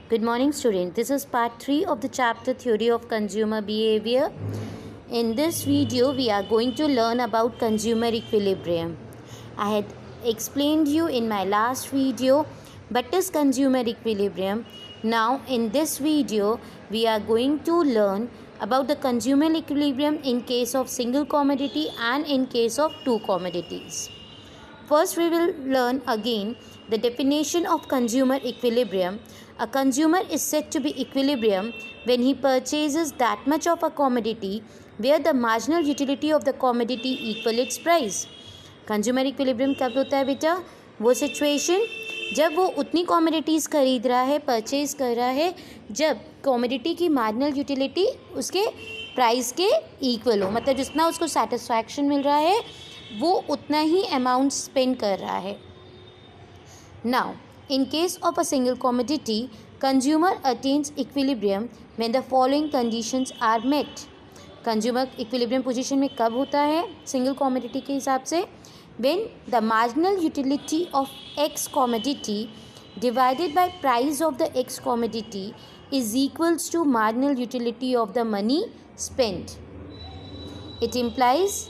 Good morning, student. This is part 3 of the chapter Theory of Consumer Behavior. In this video, we are going to learn about consumer equilibrium. I had explained you in my last video what is consumer equilibrium. Now, in this video, we are going to learn about the consumer equilibrium in case of single commodity and in case of two commodities. First, we will learn again the definition of consumer equilibrium. A consumer is said to be equilibrium when he purchases that much of a commodity where the marginal utility of the commodity equal its price. Consumer equilibrium कब होता है बेटा? वो situation जब वो उतनी commodities खरीद रहा है, परचेज कर रहा है, जब कॉमोडिटी की मार्जिनल यूटिलिटी उसके प्राइस के इक्वल हो, मतलब जितना उसको सेटिस्फैक्शन मिल रहा है वो उतना ही अमाउंट स्पेंड कर रहा है. Now in case of a single commodity, consumer attains equilibrium when the following conditions are met. Consumer equilibrium position में कब होता है single commodity के हिसाब से? When the marginal utility of X commodity divided by price of the X commodity is equals to marginal utility of the money spent. It implies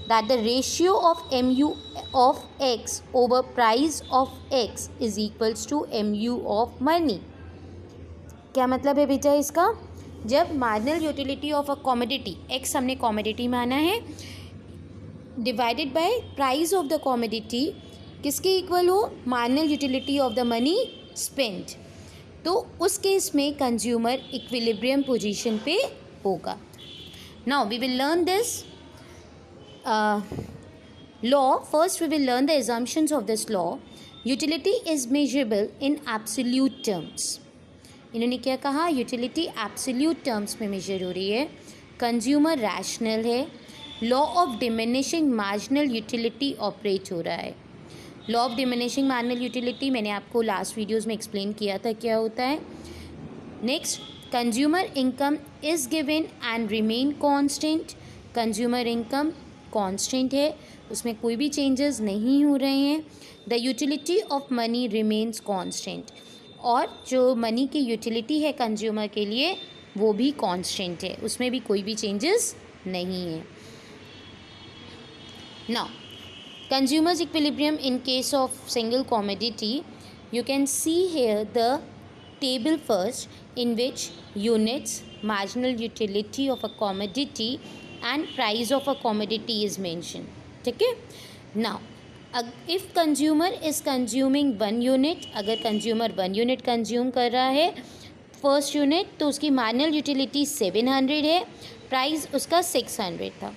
that the ratio of mu of x over price of x is equals to mu of money. क्या मतलब है बेटा इसका? जब marginal utility of a commodity x हमने commodity माना है divided by price of the commodity किसके इक्वल हो? Marginal utility of the money spent. तो उस केस में कंज्यूमर इक्विलिब्रियम पोजीशन पे होगा. Now we will learn this law. First we will learn the assumptions of this law. Utility is measurable in absolute terms. इन्होंने क्या कहा? Utility absolute terms में major हो रही है. कंज्यूमर रैशनल है. Law of diminishing marginal utility operate हो रहा है. Law of diminishing marginal utility मैंने आपको लास्ट वीडियोस में एक्सप्लेन किया था क्या होता है. Next, consumer income is given and remain constant. Consumer income constant है, उसमें कोई भी चेंजेस नहीं हो रहे हैं. The utility of money remains constant. और जो मनी की यूटिलिटी है कंज्यूमर के लिए वो भी कांस्टेंट है, उसमें भी कोई भी चेंजेस नहीं है. Now consumers equilibrium in case of single commodity, you can see here the table first in which units, marginal utility of a commodity and price of a commodity is mentioned. ठीक है. Now if consumer is consuming 1 unit, अगर consumer 1 unit consume कर रहा है first unit, तो उसकी marginal utility 700 है, price उसका 600 था.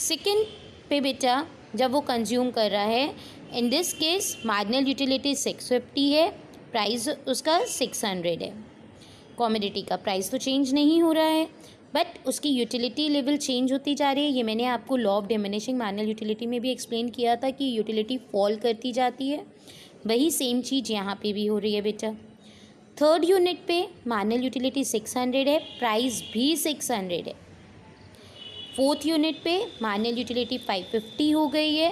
सेकेंड पे बेटा जब वो कंज्यूम कर रहा है, इन दिस केस मार्जिनल यूटिलिटी 650 है, प्राइस उसका 600 है. कॉमोडिटी का प्राइस तो चेंज नहीं हो रहा है बट उसकी यूटिलिटी लेवल चेंज होती जा रही है. ये मैंने आपको law of diminishing marginal utility में भी एक्सप्लेन किया था कि यूटिलिटी फॉल करती जाती है. वही सेम चीज़ यहाँ पे भी हो रही है बेटा. थर्ड यूनिट पे मार्जिनल यूटिलिटी 600 है, प्राइस भी 600 है. फोर्थ यूनिट पे मार्जिनल यूटिलिटी 550 हो गई है,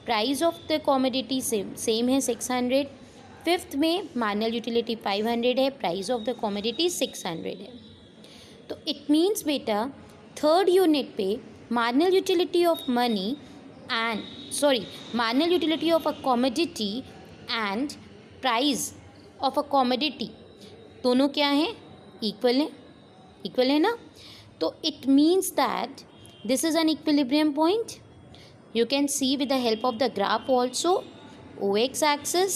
price of the commodity same है 600. फिफ्थ में मार्जिनल यूटिलिटी 500 है, प्राइस ऑफ द कॉमोडिटी 600 है. तो इट मीन्स बेटा थर्ड यूनिट पे marginal utility of money and marginal utility of a commodity and price of a commodity दोनों क्या हैं? इक्वल है ना. तो it means that this is an equilibrium point. You can C with the help of the graph also. OX axis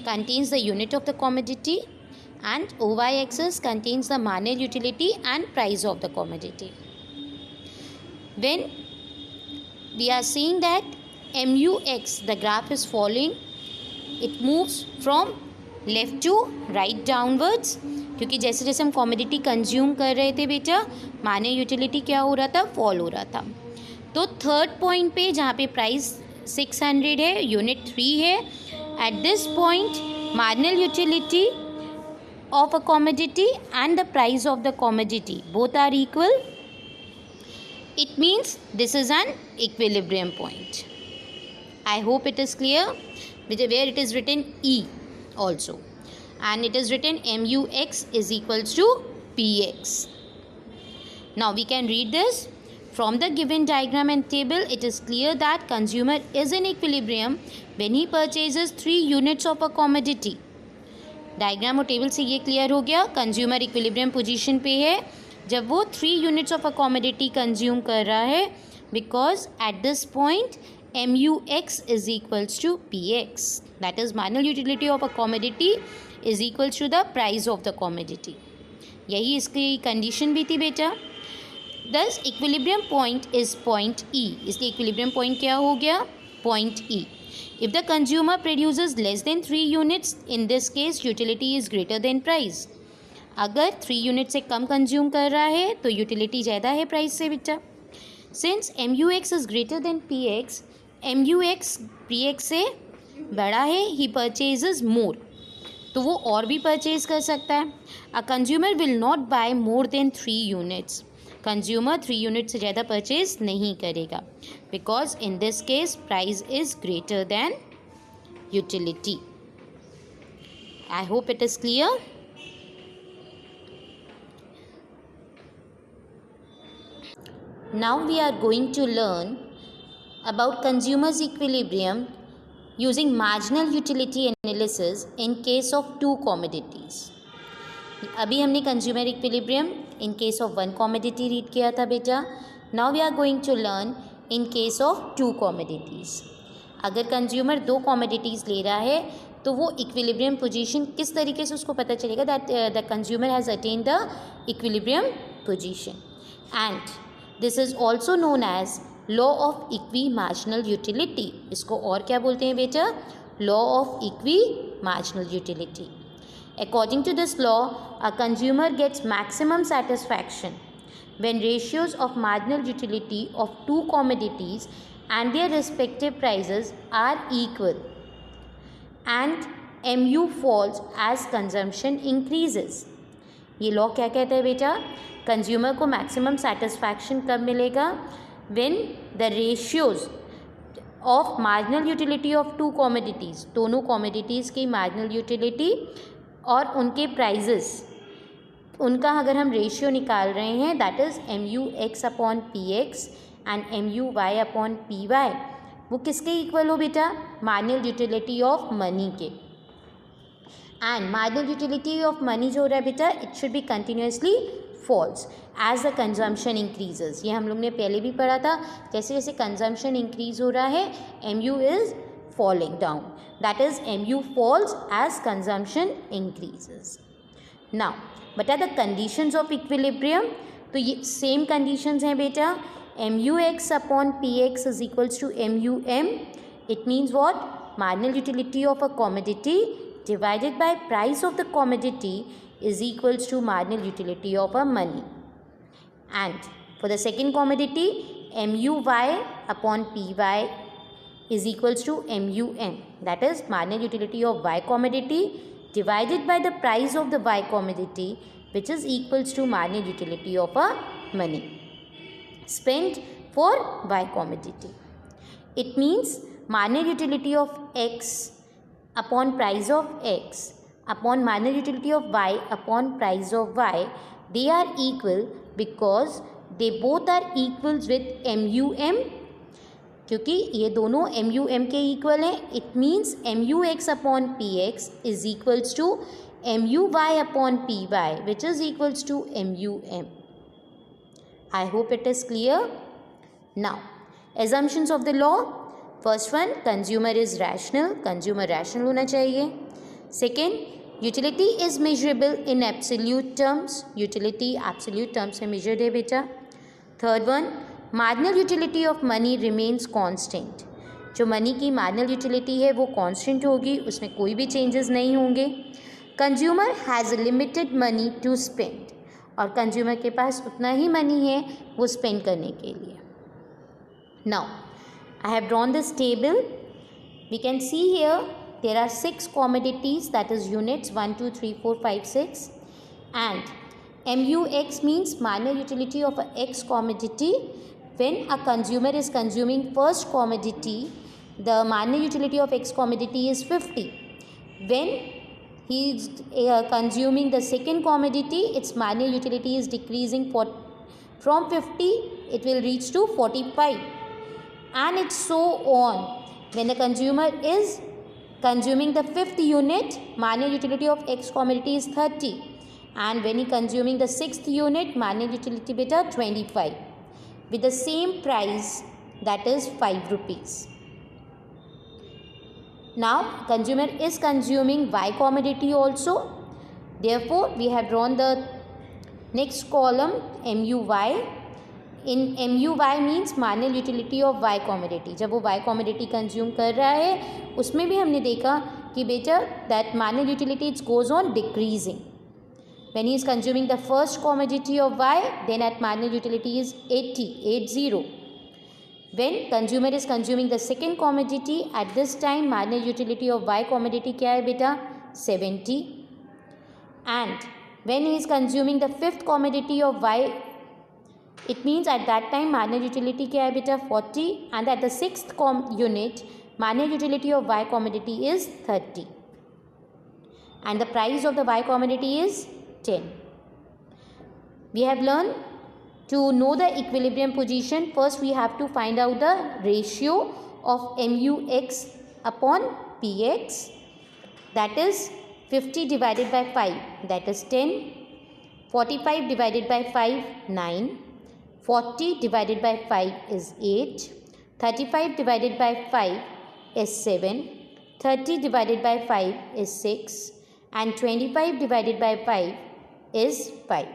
contains the unit of the commodity and OY axis contains the marginal utility and price of the commodity. When we are seeing that MUX, the graph is falling, it moves from left to right downwards, क्योंकि जैसे जैसे हम commodity consume कर रहे थे बेटा marginal utility क्या हो रहा था? फॉल हो रहा था. तो थर्ड पॉइंट पे जहाँ पे प्राइस 600 है, यूनिट 3 है, at this point marginal utility of a commodity and the price of the commodity both are equal. It means this is an equilibrium point. I hope it is clear, where it is written E also. and it is written MUX is equals to PX. Now we can read this. From the given diagram and table, it is clear that consumer is in equilibrium when he purchases 3 units of a commodity. Diagram और table से ये clear हो गया, consumer equilibrium position पे है जब वो 3 units of a commodity consume कर रहा है, because at this point MUX is equals to PX, that is marginal utility of a commodity is equals to the price of the commodity. यही इसकी condition भी थी बेटा. Thus equilibrium point is point E, इसलिए equilibrium point क्या हो गया, point E. If the consumer produces less than 3 units, in this case utility is greater than price. अगर 3 यूनिट से कम कंज्यूम कर रहा है तो यूटिलिटी ज़्यादा है प्राइस से बेटा. Since MUX is greater then PX, MUX PX से बड़ा है, ही परचेजेज मोर, तो वो और भी परचेज कर सकता है. A consumer will not buy more than 3 units, consumer 3 unit से ज़्यादा परचेज नहीं करेगा, because in this case price is greater than utility. I hope it is clear. Now we are going to learn about consumer's equilibrium using marginal utility analysis in case of 2 commodities. अभी हमने consumer equilibrium in case of 1 commodity read किया था बेटा. Now we are going to learn in case of 2 commodities. अगर consumer 2 commodities ले रहा है तो वो equilibrium position किस तरीके से उसको पता चलेगा that the consumer has attained the equilibrium position. And this is also known as law of equi marginal utility. इसको और क्या बोलते हैं बेटा, law of equi marginal utility. According to this law, a consumer gets maximum satisfaction when ratios of marginal utility of 2 commodities and their respective prices are equal and MU falls as consumption increases. ये law क्या कहता है बेटा, consumer को maximum satisfaction कब मिलेगा, when the ratios of marginal utility of 2 commodities, दोनों commodities की मार्जिनल यूटिलिटी और उनके प्राइजेस, उनका अगर हम रेशियो निकाल रहे हैं, that is MUX upon PX and MUY upon PY, वो किसके इक्वल हो बेटा, मार्जिनल यूटिलिटी ऑफ मनी के. And marginal utility of money जो हो रहा है बेटा, it should be continuously falls as the consumption increases. ये हम लोग ने पहले भी पढ़ा था, जैसे जैसे कंजम्पशन इंक्रीज हो रहा है MU is falling down, that is MU falls as consumption increases. Now but are the conditions of equilibrium, तो ये सेम कंडीशंस हैं बेटा. MUX upon PX is equals to MUM. It means what, marginal utility of a commodity divided by price of the commodity is equals to marginal utility of a money. And for the second commodity, MUY upon PY is equals to MUM, that is marginal utility of Y commodity divided by the price of the Y commodity, which is equals to marginal utility of a money spent for Y commodity. It means marginal utility of X upon price of X upon marginal utility of Y upon price of Y, they are equal because they both are equals with MUM. क्योंकि ये दोनों MUM के equal हैं, it means MUX upon PX is equals to MUY upon PY which is equals to MUM. I hope it is clear. Now assumptions of the law. First one, consumer is rational, consumer rational होना चाहिए. Second, utility is measurable in absolute terms, utility absolute terms में measured है बेटा. Third one, marginal utility of money remains constant. जो money की marginal utility है वो constant होगी, उसमें कोई भी चेंजेस नहीं होंगे. Consumer has limited money to spend, और कंज्यूमर के पास उतना ही मनी है वो स्पेंड करने के लिए. Now I have drawn this table. We can see here there are 6 commodities, that is units 1, 2, 3, 4, 5, 6, and MUX means marginal utility of a X commodity. When a consumer is consuming first commodity, the marginal utility of X commodity is 50. When he is consuming the second commodity, its marginal utility is decreasing from 50, it will reach to 45, and it's so on. When the consumer is consuming the fifth unit, marginal utility of X commodity is 30, and when he consuming the sixth unit, marginal utility beta 25, with the same price, that is 5 rupees. Now consumer is consuming Y commodity also, therefore we have drawn the next column MUY. In MUY means marginal utility of Y commodity. जब वो Y commodity consume कर रहा है उसमें भी हमने देखा कि बेटा that marginal utility it goes on decreasing. When he is consuming the first commodity of Y, then at marginal utility is 80. When consumer is consuming the second commodity, at this time marginal utility of Y commodity क्या है बेटा 70, and when he is consuming the fifth commodity of Y, it means at that time marginal utility क्या है बेटा 40, and at the sixth unit marginal utility of Y commodity is 30, and the price of the Y commodity is 10. We have learned to know the equilibrium position. First we have to find out the ratio of MUX upon PX, that is 50 divided by 5, that is 10, 45 divided by 5, 9, 40 divided by 5 is 8, 35 divided by 5 is 7, 30 divided by 5 is 6, and 25 divided by 5 is 5.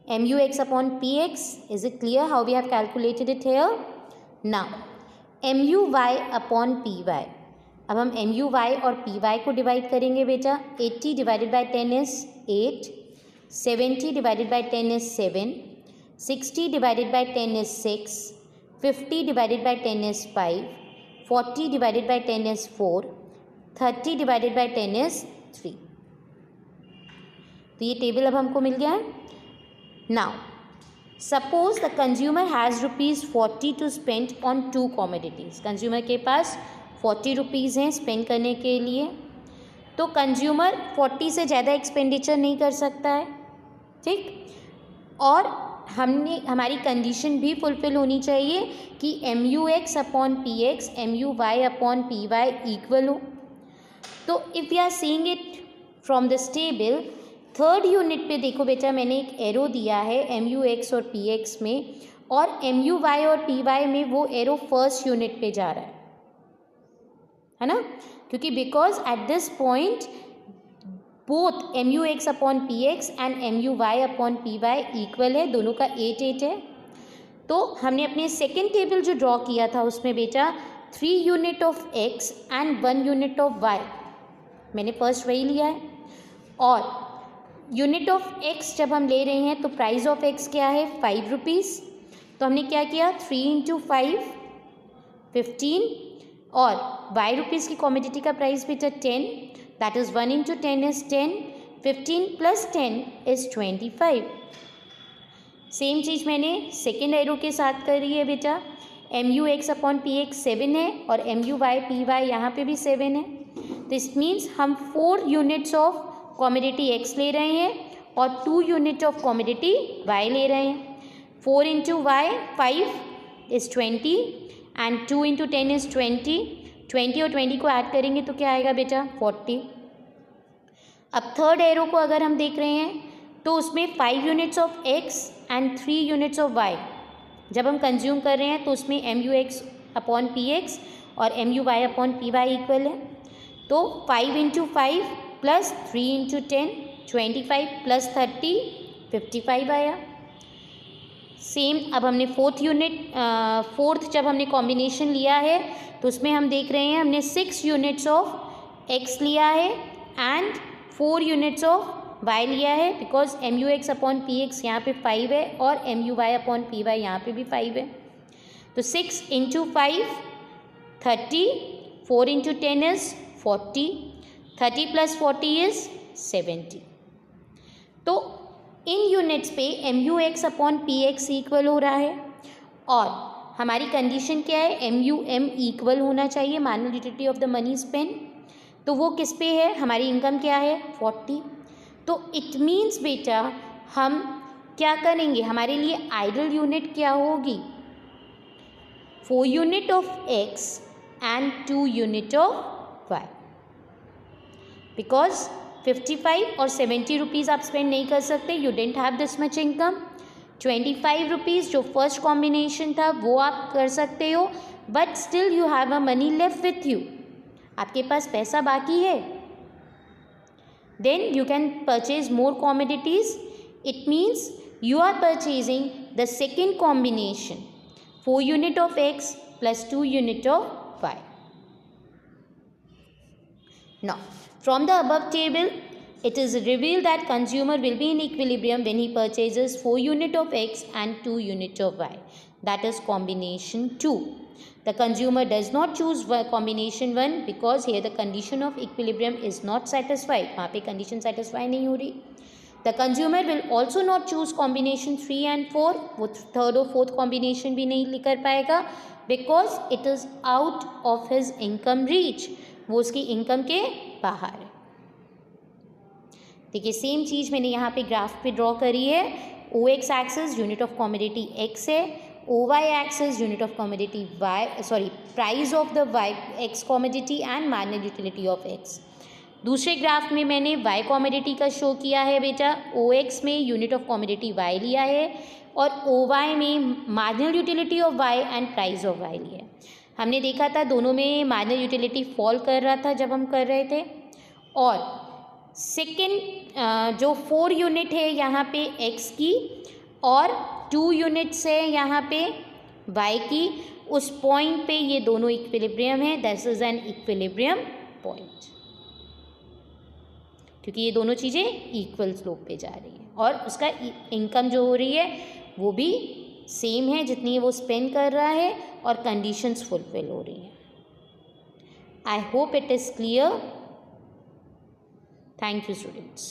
MUX upon PX, is it clear how we have calculated it here? Now MUY upon PY, अब हम MUY और PY को divide करेंगे बेटा. 80 divided by 10 is 8, 70 divided by 10 is 7, 60 divided by 10 is 6, 50 divided by 10 is 5, 40 divided by 10 is 4, 30 divided by 10 is 3. तो ये table अब हमको मिल गया है. Now suppose the consumer has ₹40 to spend on 2 commodities. Consumer के पास 40 रुपीज़ हैं स्पेंड करने के लिए, तो कंज्यूमर 40 से ज़्यादा एक्सपेंडिचर नहीं कर सकता है, ठीक. और हमारी कंडीशन भी फुलफिल होनी चाहिए कि MUX upon PX MUY upon PY equal हो. तो if we are seeing it from this table, third unit पे देखो बेटा मैंने एक एरो दिया है MUX और PX में, और MUY और PY में वो एरो फर्स्ट यूनिट पे जा रहा है ना, क्योंकि because at this point both MUX upon PX and MUY upon PY equal है, दोनों का 8 है. तो हमने अपने सेकेंड टेबल जो ड्रॉ किया था उसमें बेटा 3 unit of X and 1 unit of Y, मैंने फर्स्ट वही लिया है. और यूनिट ऑफ X जब हम ले रहे हैं तो प्राइस ऑफ X क्या है 5 रुपीज़, तो हमने क्या किया 3 इंटू 5 15, और Y रुपीज़ की कॉमोडिटी का प्राइस बेटा 10, that is 1 into 10 is 10, 15 plus 10 is 25. Same चीज़ मैंने सेकेंड एरो के साथ करी है बेटा. MUX अपॉन PX 7 है और MUY PY यहाँ पे भी 7 है. दिस मीन्स हम 4 यूनिट्स ऑफ कॉमोडिटी X ले रहे हैं और 2 यूनिट ऑफ कॉमोडिटी Y ले रहे हैं. 4 into Y 5 is 20 and 2 into 10 is 20. 20 और 20 को ऐड करेंगे तो क्या आएगा बेटा 40. अब थर्ड एरो को अगर हम देख रहे हैं तो उसमें 5 units of X and 3 units of Y जब हम कंज्यूम कर रहे हैं तो उसमें MUX अपॉन PX और MUY अपॉन PY इक्वल है. तो 5 इंटू 5 प्लस 3 इंटू 10 25 प्लस 30 55 आया. सेम अब हमने फोर्थ जब हमने कॉम्बिनेशन लिया है तो उसमें हम देख रहे हैं हमने 6 यूनिट्स ऑफ X लिया है एंड 4 यूनिट्स ऑफ Y लिया है, बिकॉज MUX अपॉन PX यहाँ पे 5 है और MUY अपॉन PY यहाँ पे भी 5 है. तो 6 into 5 30, 4 into 10 is 40, 30 plus 40 is 70. तो इन यूनिट्स पे MUX अपॉन PX इक्वल हो रहा है और हमारी कंडीशन क्या है MUM इक्वल होना चाहिए, marginal utility of the money spend. तो वो किस पे है, हमारी इनकम क्या है 40। तो इट मीन्स बेटा हम क्या करेंगे, हमारे लिए आइडल यूनिट क्या होगी, 4 unit of x and 2 unit of y। Because 55 और 70 रुपीज़ आप स्पेंड नहीं कर सकते, you don't have this much income. 25 rupees जो फर्स्ट कॉम्बिनेशन था वो आप कर सकते हो, but still you have a money left with you, आपके पास पैसा बाकी है। Then you can purchase more commodities, it means you are purchasing the second combination 4 unit of x plus 2 unit of y. Now from the above table it is revealed that consumer will be in equilibrium when he purchases 4 unit of x and 2 unit of y, that is combination 2. The consumer does not choose combination 1 because here the condition of equilibrium is not satisfied, वहाँ पे condition satisfy नहीं हो रही। The consumer will also not choose combination 3 and 4, वो third और fourth combination भी नहीं कर पाएगा because it is out of his income reach, वो उसकी इनकम के बाहर है। देखिए सेम चीज़ मैंने यहाँ पे ग्राफ पे ड्रॉ करी है, O X axis unit of commodity X है, O Y axis unit of commodity Y, sorry price of the Y X commodity and marginal utility of X. दूसरे ग्राफ में मैंने वाई कॉमोडिटी का show किया है बेटा, ओ एक्स में unit of commodity Y लिया है और ओ वाई में marginal utility of Y and price of Y लिया है। हमने देखा था दोनों में मार्जिनल यूटिलिटी फॉल कर रहा था जब हम कर रहे थे, और सेकेंड जो 4 यूनिट है यहाँ पे एक्स की और 2 यूनिट्स है यहाँ पे वाई की, उस पॉइंट पे ये दोनों इक्विलिब्रियम है, that is an equilibrium point, क्योंकि ये दोनों चीज़ें इक्वल स्लोप पे जा रही हैं और उसका इनकम जो हो रही है वो भी सेम है जितनी वो स्पेंड कर रहा है और कंडीशंस फुलफिल हो रही हैं। आई hope it is clear. Thank you students.